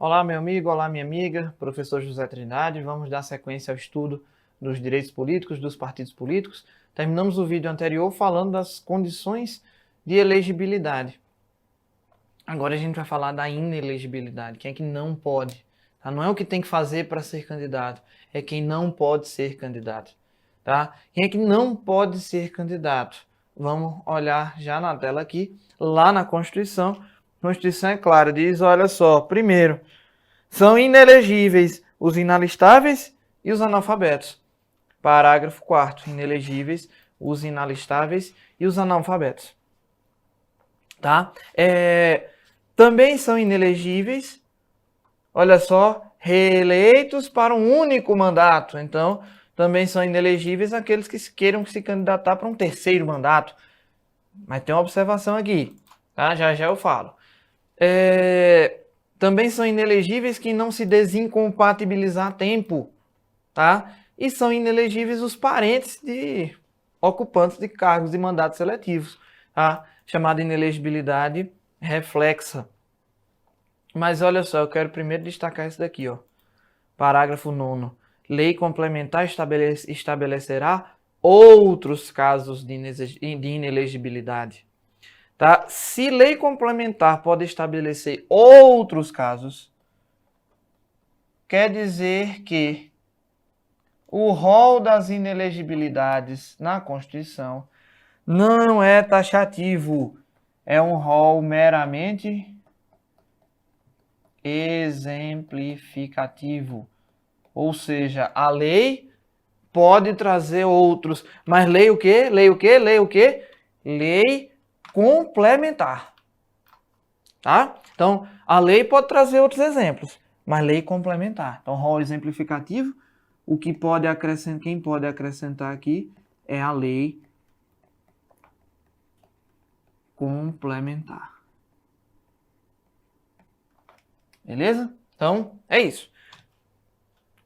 Olá, meu amigo, olá, minha amiga, professor José Trindade. Vamos dar sequência ao estudo dos direitos políticos, dos partidos políticos. Terminamos o vídeo anterior falando das condições de elegibilidade. Agora a gente vai falar da inelegibilidade, quem é que não pode. Tá? Não é o que tem que fazer para ser candidato, é quem não pode ser candidato. Tá? Quem é que não pode ser candidato? Vamos olhar já na tela aqui, lá na Constituição. A Constituição é clara, diz, olha só, primeiro, são inelegíveis os inalistáveis e os analfabetos. Parágrafo 4º, inelegíveis os inalistáveis e os analfabetos. Tá? Também são inelegíveis, olha só, reeleitos para um único mandato. Então, também são inelegíveis aqueles que queiram se candidatar para um terceiro mandato. Mas tem uma observação aqui, tá? Já eu falo. Também são inelegíveis quem não se desincompatibilizar a tempo, tá? E são inelegíveis os parentes de ocupantes de cargos de mandatos seletivos, tá? Chamada inelegibilidade reflexa. Mas olha só, eu quero primeiro destacar isso daqui, ó. Parágrafo 9º. Lei complementar estabelecerá outros casos de inelegibilidade. Tá? Se lei complementar pode estabelecer outros casos, quer dizer que o rol das inelegibilidades na Constituição não é taxativo, é um rol meramente exemplificativo. Ou seja, a lei pode trazer outros, mas lei o quê? Lei o quê? Lei o quê? Lei complementar. Tá? Então, a lei pode trazer outros exemplos, mas lei complementar. Então, rol exemplificativo, o que pode acrescentar, quem pode acrescentar aqui é a lei complementar. Beleza? Então, é isso.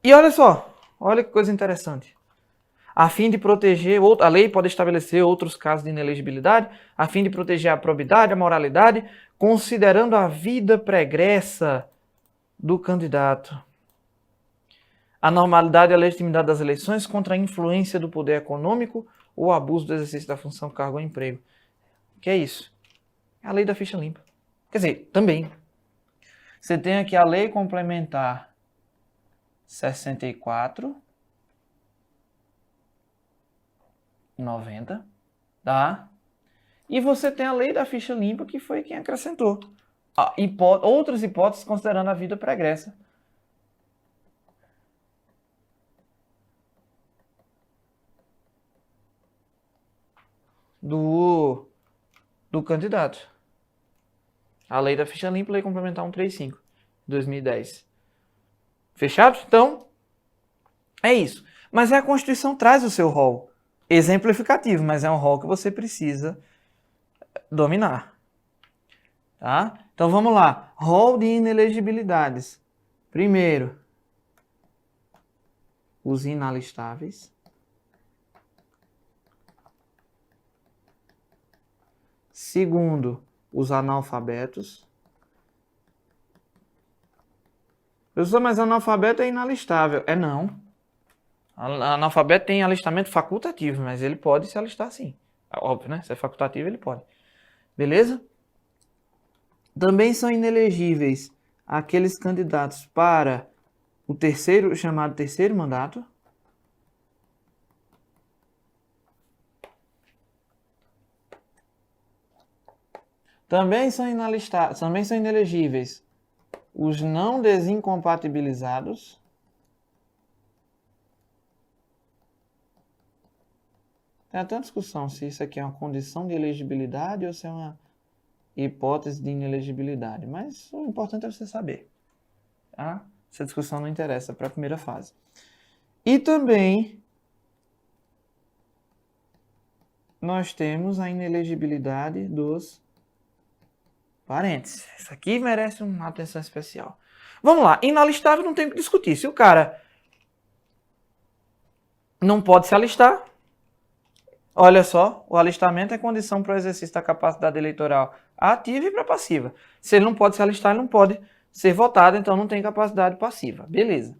E olha só, olha que coisa interessante. A fim de proteger, a lei pode estabelecer outros casos de inelegibilidade, a fim de proteger a probidade, a moralidade, considerando a vida pregressa do candidato, a normalidade e a legitimidade das eleições contra a influência do poder econômico ou abuso do exercício da função, cargo ou emprego. O que é isso? É a lei da ficha limpa. Quer dizer, também. Você tem aqui a lei complementar 64/90, tá? E você tem a lei da ficha limpa, que foi quem acrescentou. Outras hipóteses considerando a vida pregressa. Do candidato. A lei da ficha limpa, lei complementar 135, 2010. Fechado? Então, é isso. Mas a Constituição traz o seu rol exemplificativo, mas é um rol que você precisa dominar. Tá? Então, vamos lá. Rol de inelegibilidades. Primeiro, os inalistáveis. Segundo, os analfabetos. Professor, mas analfabeto é inalistável. É não. Analfabeto tem alistamento facultativo, mas ele pode se alistar sim. Óbvio, né? Se é facultativo, ele pode. Beleza? Também são inelegíveis aqueles candidatos para o chamado terceiro mandato. Também são inelegíveis os não desincompatibilizados. Tem até uma discussão se isso aqui é uma condição de elegibilidade ou se é uma hipótese de inelegibilidade. Mas o importante é você saber. Tá? Essa discussão não interessa para a primeira fase. E também nós temos a inelegibilidade dos parentes. Isso aqui merece uma atenção especial. Vamos lá. Inalistável não tem o que discutir. Se o cara não pode se alistar, olha só, o alistamento é condição para o exercício da capacidade eleitoral ativa e para passiva. Se ele não pode se alistar, ele não pode ser votado, então não tem capacidade passiva. Beleza.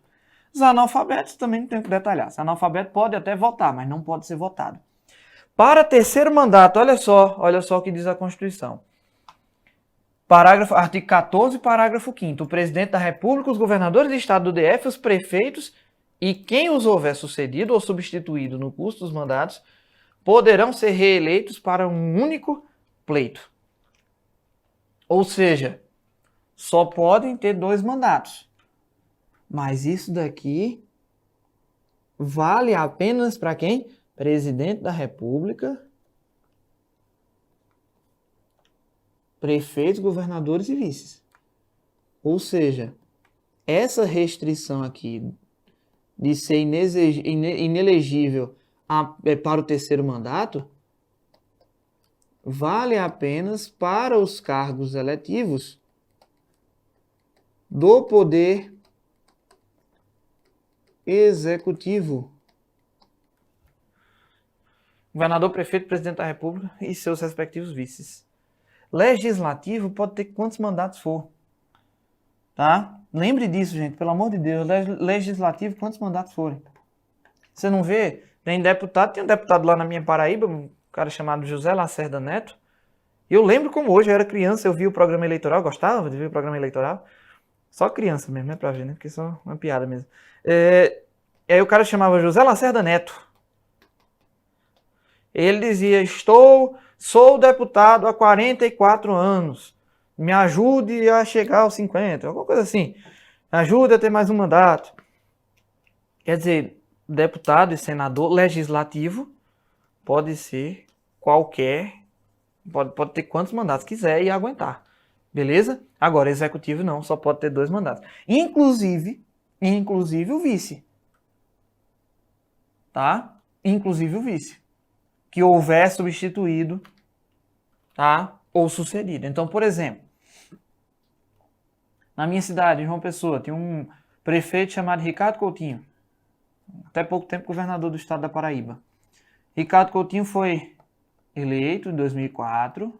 Os analfabetos também não tem que detalhar. Os analfabetos pode até votar, mas não pode ser votado. Para terceiro mandato, olha só o que diz a Constituição. Artigo 14, parágrafo 5º. O presidente da República, os governadores de estado do DF, os prefeitos e quem os houver sucedido ou substituído no curso dos mandatos poderão ser reeleitos para um único pleito. Ou seja, só podem ter 2 mandatos. Mas isso daqui vale apenas para quem? Presidente da República, prefeitos, governadores e vices. Ou seja, essa restrição aqui de ser inelegível para o terceiro mandato vale apenas para os cargos eletivos do Poder Executivo. Governador, prefeito, presidente da República e seus respectivos vices. Legislativo pode ter quantos mandatos for. Tá? Lembre disso, gente, pelo amor de Deus. Legislativo, quantos mandatos forem. Você não vê? Tem um deputado lá na minha Paraíba, um cara chamado José Lacerda Neto. E eu lembro como hoje, eu era criança, eu vi o programa eleitoral, gostava de ver o programa eleitoral. Só criança mesmo, não é pra ver, né? Porque é só uma piada mesmo. E aí o cara chamava José Lacerda Neto. Ele dizia, sou deputado há 44 anos. Me ajude a chegar aos 50, alguma coisa assim. Me ajude a ter mais um mandato. Quer dizer, deputado e senador legislativo pode ser qualquer, pode ter quantos mandatos quiser e aguentar. Beleza? Agora, executivo não, só pode ter 2 mandatos. Inclusive o vice. Tá? Inclusive o vice. Que houver substituído, tá? Ou sucedido. Então, por exemplo, na minha cidade, em João Pessoa, tinha um prefeito chamado Ricardo Coutinho. Até pouco tempo governador do estado da Paraíba. Ricardo Coutinho foi eleito em 2004,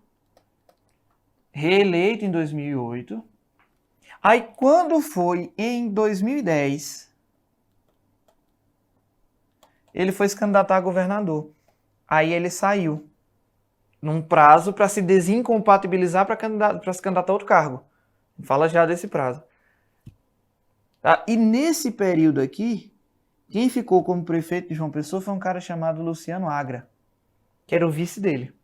reeleito em 2008. Aí quando foi em 2010, ele foi se candidatar a governador. Aí ele saiu num prazo para se desincompatibilizar para se candidatar a outro cargo. Fala já desse prazo. Tá? E nesse período aqui, quem ficou como prefeito de João Pessoa foi um cara chamado Luciano Agra, que era o vice dele.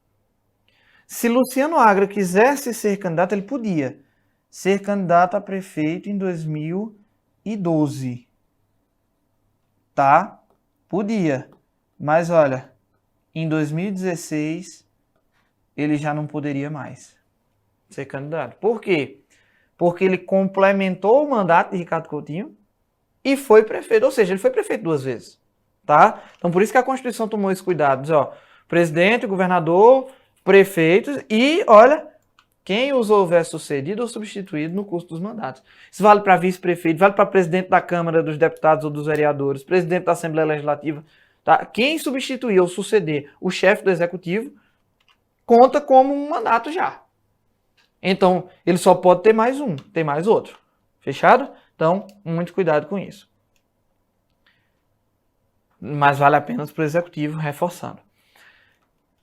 Se Luciano Agra quisesse ser candidato, ele podia ser candidato a prefeito em 2012. Tá? Podia. Mas olha, em 2016, ele já não poderia mais ser candidato. Por quê? Porque ele complementou o mandato de Ricardo Coutinho e foi prefeito. Ou seja, ele foi prefeito 2 vezes. Tá? Então, por isso que a Constituição tomou esse cuidado. Diz, ó, presidente, governador, prefeitos e, olha, quem os houver sucedido ou substituído no curso dos mandatos. Isso vale para vice-prefeito, vale para presidente da Câmara dos Deputados ou dos Vereadores, presidente da Assembleia Legislativa. Tá? Quem substituir ou suceder o chefe do Executivo conta como um mandato já. Então, ele só pode ter mais um, tem mais outro. Fechado? Então, muito cuidado com isso. Mas vale a pena para o Executivo, reforçando.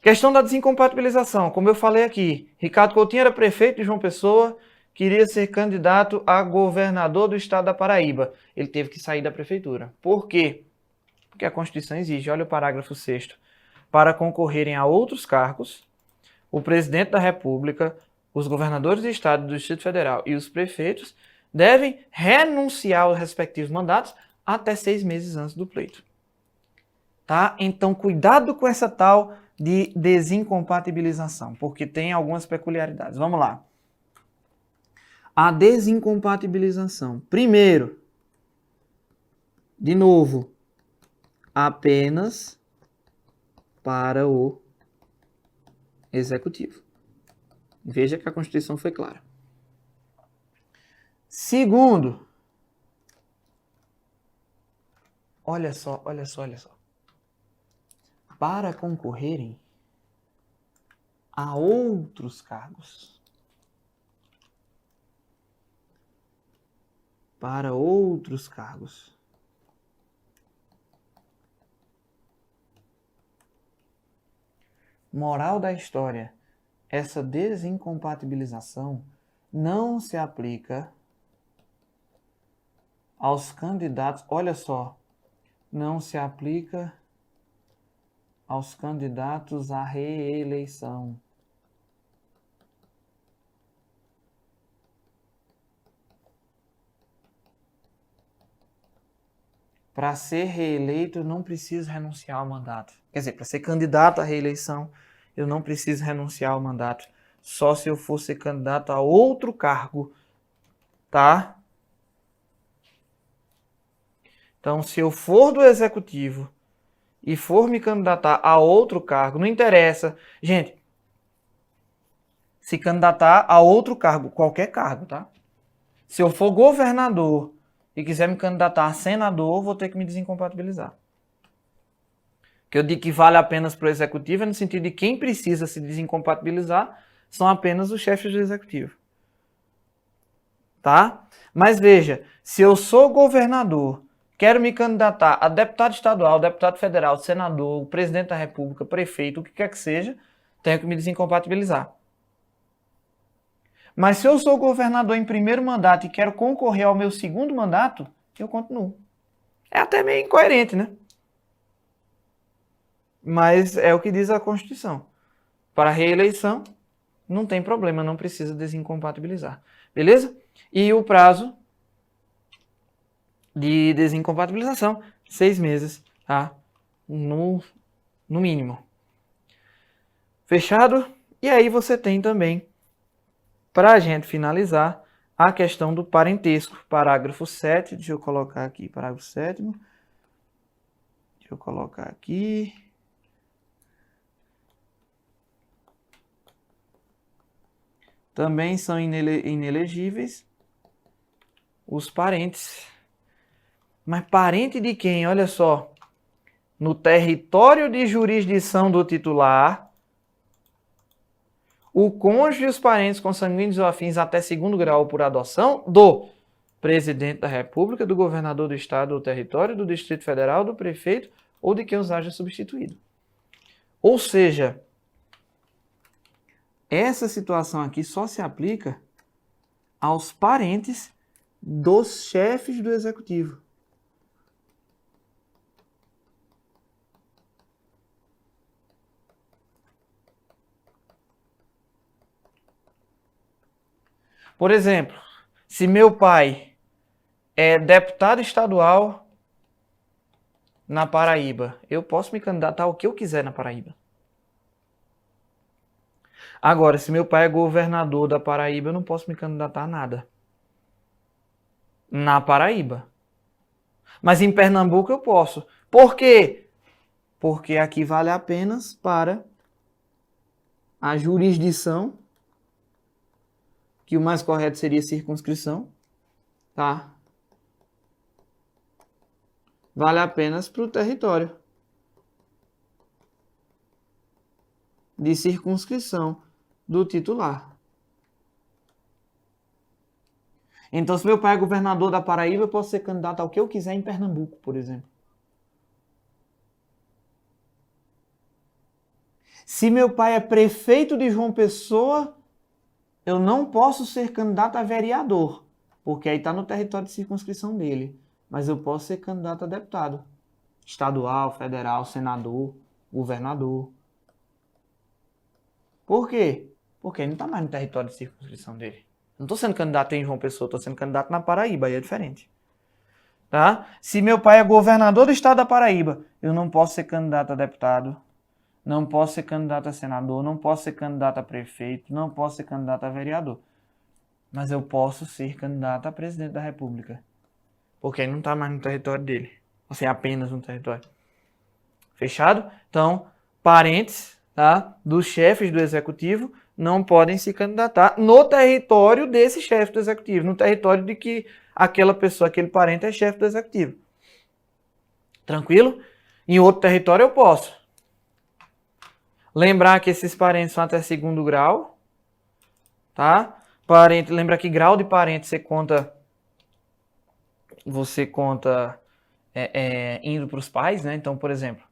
Questão da desincompatibilização. Como eu falei aqui, Ricardo Coutinho era prefeito de João Pessoa, queria ser candidato a governador do estado da Paraíba. Ele teve que sair da prefeitura. Por quê? Porque a Constituição exige, olha o parágrafo 6º, para concorrerem a outros cargos, o presidente da República, os governadores de estado do Distrito Federal e os prefeitos devem renunciar aos respectivos mandatos até 6 meses antes do pleito. Tá? Então, cuidado com essa tal de desincompatibilização, porque tem algumas peculiaridades. Vamos lá. A desincompatibilização. Primeiro, de novo, apenas para o Executivo. Veja que a Constituição foi clara. Segundo, olha só. Para concorrerem a outros cargos. para outros cargos. Moral da história: essa desincompatibilização não se aplica aos candidatos, olha só, não se aplica aos candidatos à reeleição. Para ser reeleito, eu não preciso renunciar ao mandato. Quer dizer, para ser candidato à reeleição, eu não preciso renunciar ao mandato. Só se eu for ser candidato a outro cargo, tá? Então, se eu for do executivo e for me candidatar a outro cargo, não interessa. Gente, se candidatar a outro cargo, qualquer cargo, tá? Se eu for governador e quiser me candidatar a senador, vou ter que me desincompatibilizar. Que eu digo que vale apenas para o executivo é no sentido de quem precisa se desincompatibilizar são apenas os chefes do executivo. Tá? Mas veja, se eu sou governador, quero me candidatar a deputado estadual, deputado federal, senador, presidente da república, prefeito, o que quer que seja, tenho que me desincompatibilizar. Mas se eu sou governador em primeiro mandato e quero concorrer ao meu segundo mandato, eu continuo. É até meio incoerente, né? Mas é o que diz a Constituição. Para reeleição, não tem problema, não precisa desincompatibilizar. Beleza? E o prazo de desincompatibilização, 6 meses, tá? No mínimo. Fechado? E aí você tem também, para a gente finalizar, a questão do parentesco. Parágrafo 7, deixa eu colocar aqui, parágrafo 7º. Deixa eu colocar aqui. Também são inelegíveis os parentes. Mas parente de quem? Olha só. No território de jurisdição do titular, o cônjuge e os parentes consanguíneos ou afins até segundo grau por adoção do presidente da República, do governador do estado ou território, do Distrito Federal, do prefeito ou de quem os haja substituído. Ou seja, essa situação aqui só se aplica aos parentes dos chefes do executivo. Por exemplo, se meu pai é deputado estadual na Paraíba, eu posso me candidatar ao que eu quiser na Paraíba. Agora, se meu pai é governador da Paraíba, eu não posso me candidatar a nada. Na Paraíba. Mas em Pernambuco eu posso. Por quê? Porque aqui vale apenas para a jurisdição, que o mais correto seria circunscrição, tá? Vale apenas para o território de circunscrição do titular. Então, se meu pai é governador da Paraíba, eu posso ser candidato ao que eu quiser em Pernambuco, por exemplo. Se meu pai é prefeito de João Pessoa, eu não posso ser candidato a vereador, porque aí está no território de circunscrição dele. Mas eu posso ser candidato a deputado. Estadual, federal, senador, governador. Por quê? Porque ele não está mais no território de circunscrição dele. Não estou sendo candidato em João Pessoa, estou sendo candidato na Paraíba, aí é diferente. Tá? Se meu pai é governador do estado da Paraíba, eu não posso ser candidato a deputado, não posso ser candidato a senador, não posso ser candidato a prefeito, não posso ser candidato a vereador. Mas eu posso ser candidato a presidente da República. Porque aí não está mais no território dele. Assim, apenas no território. Fechado? Então, parentes, tá, dos chefes do executivo não podem se candidatar no território desse chefe do executivo, no território de que aquela pessoa, aquele parente é chefe do executivo. Tranquilo? Em outro território eu posso. Lembrar que esses parentes são até segundo grau, tá? Parente, lembra que grau de parente você conta você conta indo para os pais, né? Então, por exemplo,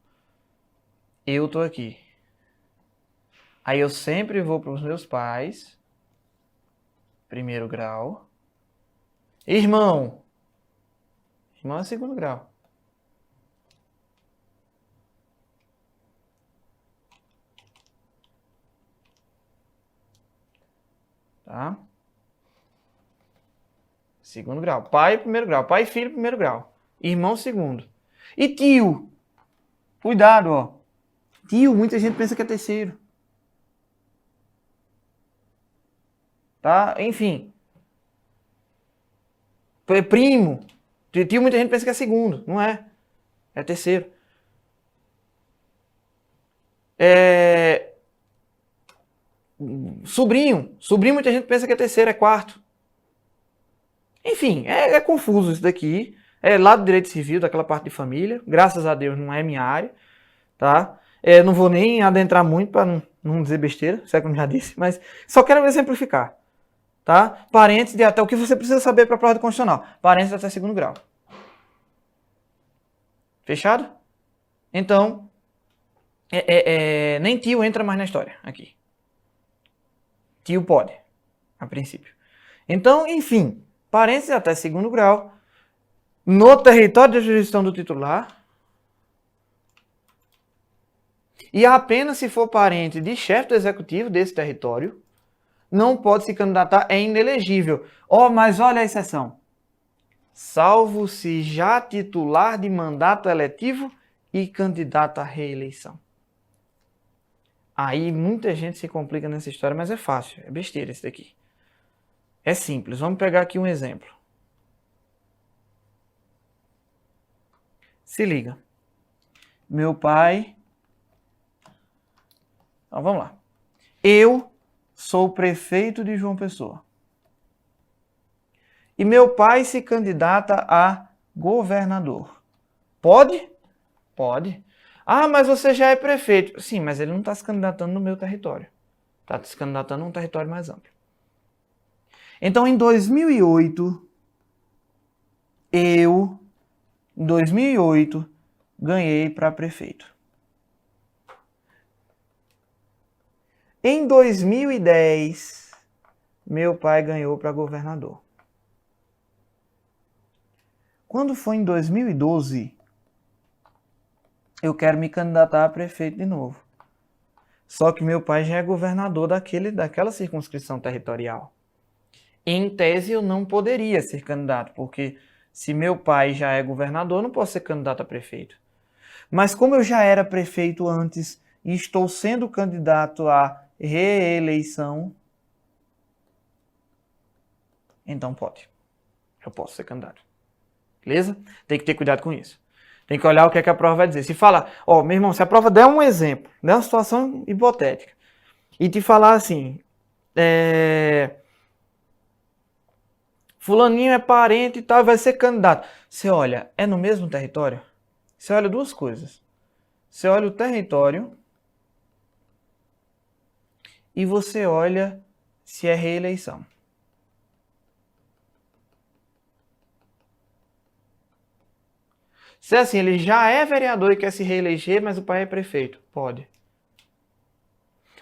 eu tô aqui. Aí eu sempre vou para os meus pais, primeiro grau. Irmão. Irmão é segundo grau. Tá? Segundo grau. Pai, primeiro grau. Pai e filho, primeiro grau. Irmão, segundo. E tio? Cuidado, ó. Tio, muita gente pensa que é terceiro. Tá? Enfim. Primo. Tio, muita gente pensa que é segundo. Não é. É terceiro. Sobrinho. Sobrinho, muita gente pensa que é terceiro, é quarto. Enfim, é confuso isso daqui. É lá do direito civil, daquela parte de família. Graças a Deus não é minha área, tá? Não vou nem adentrar muito para não dizer besteira, se é como já disse, mas só quero exemplificar, tá? Parentes de até o que você precisa saber para a prova de constitucional. Parentes de até segundo grau. Fechado? Então, nem tio entra mais na história aqui. Tio pode, a princípio. Então, enfim, parentes de até segundo grau, no território de jurisdição do titular, e apenas se for parente de chefe do executivo desse território, não pode se candidatar, é inelegível. Mas olha a exceção. Salvo se já titular de mandato eletivo e candidato à reeleição. Aí muita gente se complica nessa história, mas é fácil, é besteira esse daqui. É simples, vamos pegar aqui um exemplo. Se liga. Meu pai... Então vamos lá. Eu sou prefeito de João Pessoa. E meu pai se candidata a governador. Pode? Pode. Mas você já é prefeito. Sim, mas ele não está se candidatando no meu território. Está se candidatando num território mais amplo. Então, em 2008, ganhei para prefeito. Em 2010, meu pai ganhou para governador. Quando foi em 2012, eu quero me candidatar a prefeito de novo. Só que meu pai já é governador daquela circunscrição territorial. Em tese, eu não poderia ser candidato, porque se meu pai já é governador, eu não posso ser candidato a prefeito. Mas como eu já era prefeito antes e estou sendo candidato a reeleição, então pode. Eu posso ser candidato. Beleza? Tem que ter cuidado com isso. Tem que olhar o que é que a prova vai dizer. Se fala, meu irmão, se a prova der um exemplo, der uma situação hipotética, e te falar assim, fulaninho é parente e tal, vai ser candidato. Você olha, é no mesmo território? Você olha duas coisas. Você olha o território e você olha se é reeleição. Se é assim, ele já é vereador e quer se reeleger, mas o pai é prefeito, pode.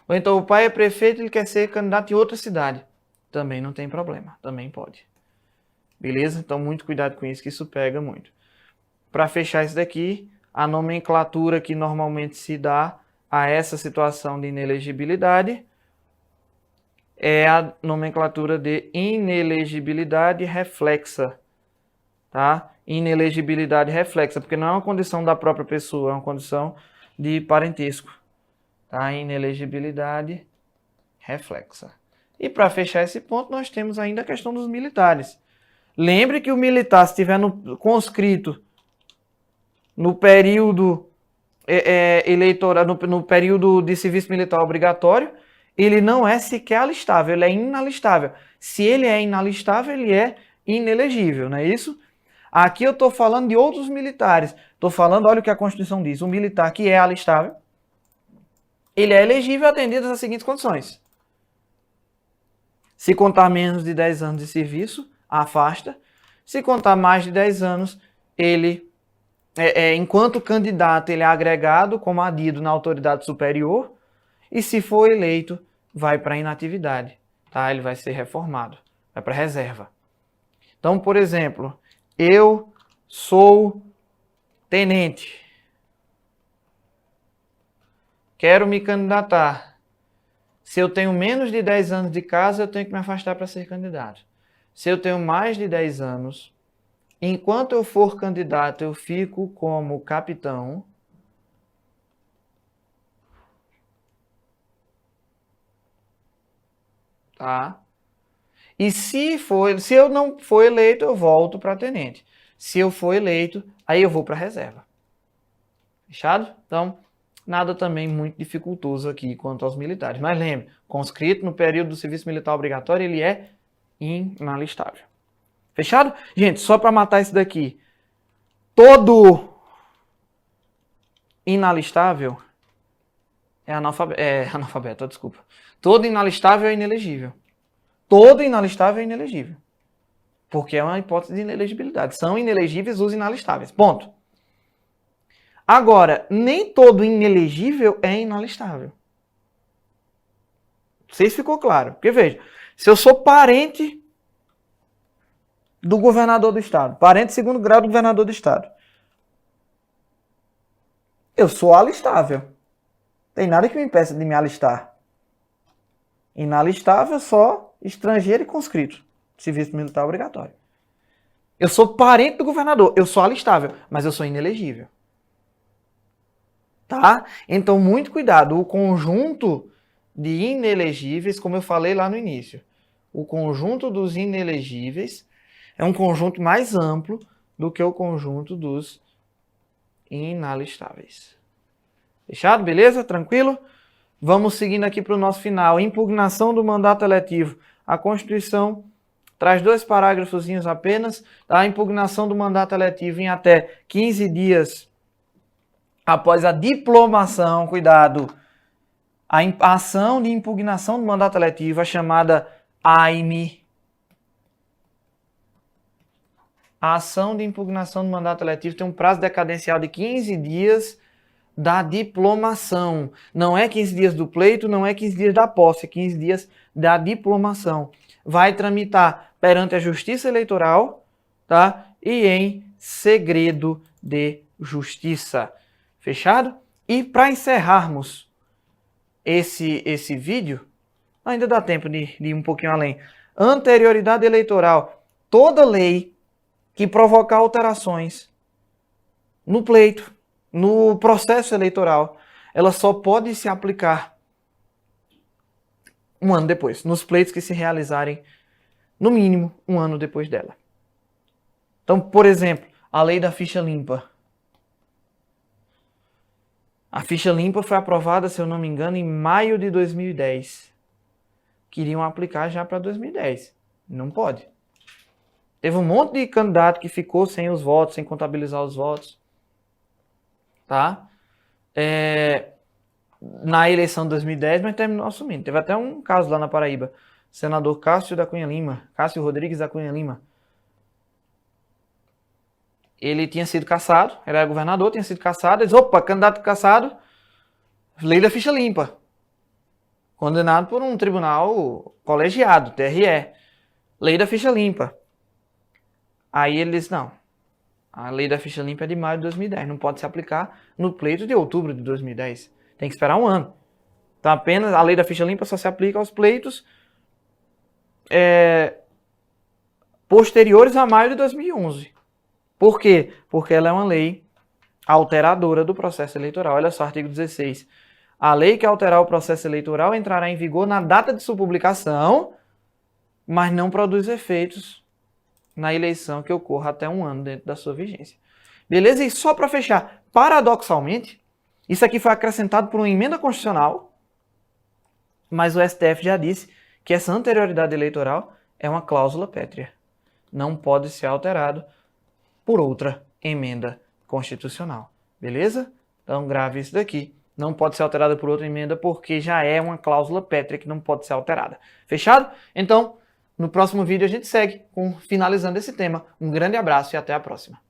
Ou então o pai é prefeito e ele quer ser candidato em outra cidade, também não tem problema, também pode. Beleza? Então muito cuidado com isso, que isso pega muito. Para fechar isso daqui, a nomenclatura que normalmente se dá a essa situação de inelegibilidade é a nomenclatura de inelegibilidade reflexa, tá? Inelegibilidade reflexa, porque não é uma condição da própria pessoa, é uma condição de parentesco, tá? Inelegibilidade reflexa. E para fechar esse ponto, nós temos ainda a questão dos militares. Lembre que o militar, se estiver conscrito no período eleitoral, no período de serviço militar obrigatório, ele não é sequer alistável, ele é inalistável. Se ele é inalistável, ele é inelegível, não é isso? Aqui eu estou falando de outros militares. Estou falando, olha o que a Constituição diz, um militar que é alistável, ele é elegível atendidas as seguintes condições. Se contar menos de 10 anos de serviço, afasta. Se contar mais de 10 anos, ele, enquanto candidato, ele é agregado como adido na autoridade superior, e se for eleito, vai para a inatividade, tá? Ele vai ser reformado, vai para a reserva. Então, por exemplo, eu sou tenente, quero me candidatar. Se eu tenho menos de 10 anos de casa, eu tenho que me afastar para ser candidato. Se eu tenho mais de 10 anos, enquanto eu for candidato, eu fico como capitão. Tá? E se eu não for eleito, eu volto para tenente. Se eu for eleito, aí eu vou para reserva. Fechado? Então, nada também muito dificultoso aqui quanto aos militares. Mas lembre, conscrito no período do serviço militar obrigatório, ele é inalistável. Fechado? Gente, só para matar isso daqui. Todo inalistável é analfabeto, desculpa. Todo inalistável é inelegível. Todo inalistável é inelegível. Porque é uma hipótese de inelegibilidade. São inelegíveis os inalistáveis. Ponto. Agora, nem todo inelegível é inalistável. Não sei se ficou claro. Porque veja, se eu sou parente do governador do estado, parente de segundo grau do governador do estado, eu sou alistável. Tem nada que me impeça de me alistar. Inalistável só estrangeiro e conscrito. Serviço militar obrigatório. Eu sou parente do governador, eu sou alistável, mas eu sou inelegível. Tá? Então, muito cuidado. O conjunto de inelegíveis, como eu falei lá no início, o conjunto dos inelegíveis é um conjunto mais amplo do que o conjunto dos inalistáveis. Fechado? Beleza? Tranquilo? Vamos seguindo aqui para o nosso final. Impugnação do mandato eletivo. A Constituição traz 2 parágrafozinhos apenas. A impugnação do mandato eletivo em até 15 dias após a diplomação, cuidado, a ação de impugnação do mandato eletivo, a chamada AIME. A ação de impugnação do mandato eletivo tem um prazo decadencial de 15 dias da diplomação. Não é 15 dias do pleito, não é 15 dias da posse, é 15 dias da diplomação. Vai tramitar perante a Justiça Eleitoral, tá? E em segredo de justiça. Fechado? E para encerrarmos esse vídeo, ainda dá tempo de ir um pouquinho além. Anterioridade eleitoral. Toda lei que provocar alterações no pleito, no processo eleitoral, ela só pode se aplicar um ano depois, nos pleitos que se realizarem, no mínimo, um ano depois dela. Então, por exemplo, a lei da ficha limpa. A ficha limpa foi aprovada, se eu não me engano, em maio de 2010. Queriam aplicar já para 2010. Não pode. Teve um monte de candidato que ficou sem os votos, sem contabilizar os votos. Tá? Na eleição de 2010, mas terminou assumindo. Teve até um caso lá na Paraíba. Senador Cássio Rodrigues da Cunha Lima. Ele tinha sido cassado, era governador, tinha sido cassado. Eles, opa, candidato cassado, lei da ficha limpa. Condenado por um tribunal colegiado, TRE. Lei da ficha limpa. Aí ele disse, não, a lei da ficha limpa é de maio de 2010, não pode se aplicar no pleito de outubro de 2010. Tem que esperar um ano. Então apenas a lei da ficha limpa só se aplica aos pleitos posteriores a maio de 2011. Por quê? Porque ela é uma lei alteradora do processo eleitoral. Olha só, artigo 16. A lei que alterar o processo eleitoral entrará em vigor na data de sua publicação, mas não produz efeitos na eleição que ocorra até um ano dentro da sua vigência. Beleza? E só para fechar, paradoxalmente, isso aqui foi acrescentado por uma emenda constitucional, mas o STF já disse que essa anterioridade eleitoral é uma cláusula pétrea. Não pode ser alterado por outra emenda constitucional. Beleza? Então grave isso daqui. Não pode ser alterada por outra emenda porque já é uma cláusula pétrea que não pode ser alterada. Fechado? Então, No próximo vídeo a gente segue finalizando esse tema. Um grande abraço e até a próxima.